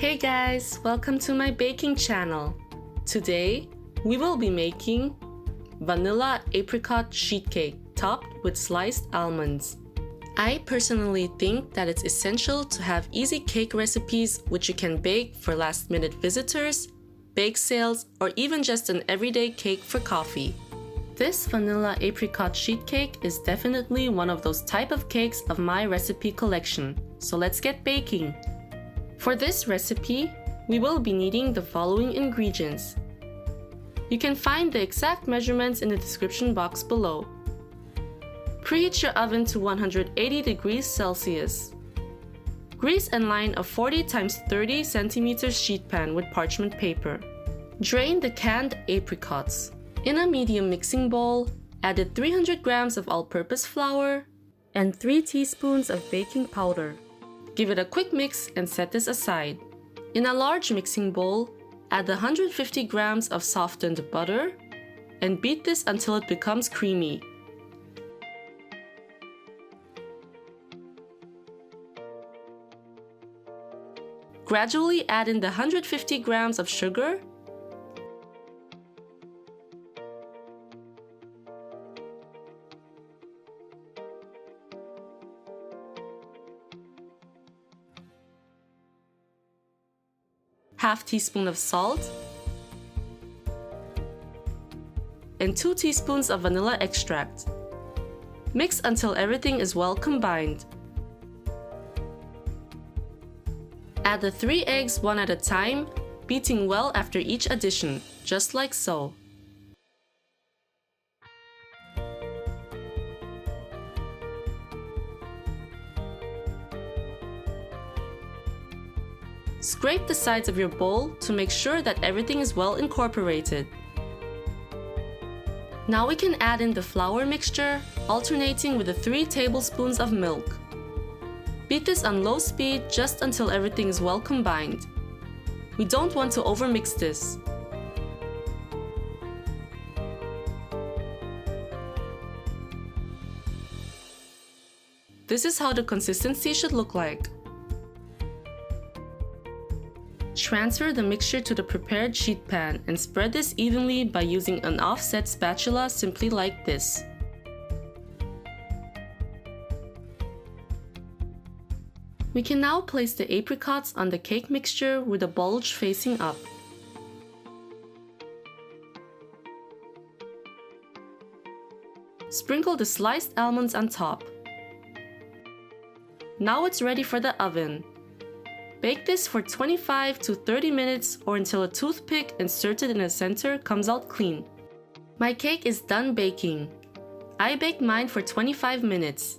Hey guys, welcome to my baking channel. Today, we will be making Vanilla Apricot Sheet Cake topped with sliced almonds. I personally think that it's essential to have easy cake recipes which you can bake for last-minute visitors, bake sales, or even just an everyday cake for coffee. This Vanilla Apricot Sheet Cake is definitely one of those type of cakes of my recipe collection, so let's get baking. For this recipe, we will be needing the following ingredients. You can find the exact measurements in the description box below. Preheat your oven to 180 degrees Celsius. Grease and line a 40 x 30 cm sheet pan with parchment paper. Drain the canned apricots. In a medium mixing bowl, add 300 grams of all-purpose flour and 3 teaspoons of baking powder. Give it a quick mix and set this aside. In a large mixing bowl, add 150 grams of softened butter and beat this until it becomes creamy. Gradually add in the 150 grams of sugar half teaspoon of salt, and 2 teaspoons of vanilla extract. Mix until everything is well combined. Add the 3 eggs one at a time, beating well after each addition, just like so. Scrape the sides of your bowl to make sure that everything is well incorporated. Now we can add in the flour mixture, alternating with the 3 tablespoons of milk. Beat this on low speed just until everything is well combined. We don't want to overmix this. This is how the consistency should look like. Transfer the mixture to the prepared sheet pan and spread this evenly by using an offset spatula simply like this. We can now place the apricots on the cake mixture with a bulge facing up. Sprinkle the sliced almonds on top. Now it's ready for the oven. Bake this for 25 to 30 minutes or until a toothpick inserted in the center comes out clean. My cake is done baking. I baked mine for 25 minutes.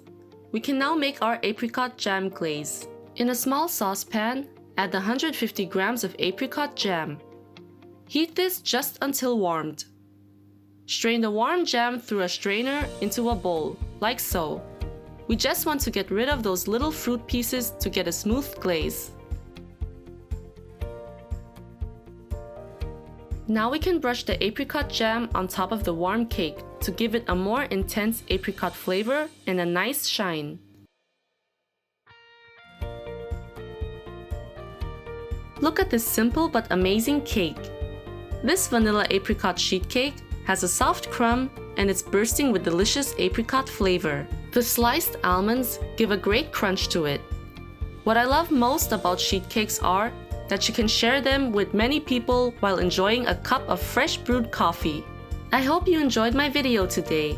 We can now make our apricot jam glaze. In a small saucepan, add 150 grams of apricot jam. Heat this just until warmed. Strain the warm jam through a strainer into a bowl, like so. We just want to get rid of those little fruit pieces to get a smooth glaze. Now we can brush the apricot jam on top of the warm cake to give it a more intense apricot flavor and a nice shine. Look at this simple but amazing cake. This vanilla apricot sheet cake has a soft crumb and it's bursting with delicious apricot flavor. The sliced almonds give a great crunch to it. What I love most about sheet cakes are that you can share them with many people while enjoying a cup of fresh brewed coffee. I hope you enjoyed my video today.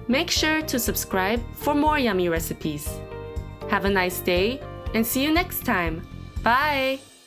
Make sure to subscribe for more yummy recipes. Have a nice day and see you next time. Bye!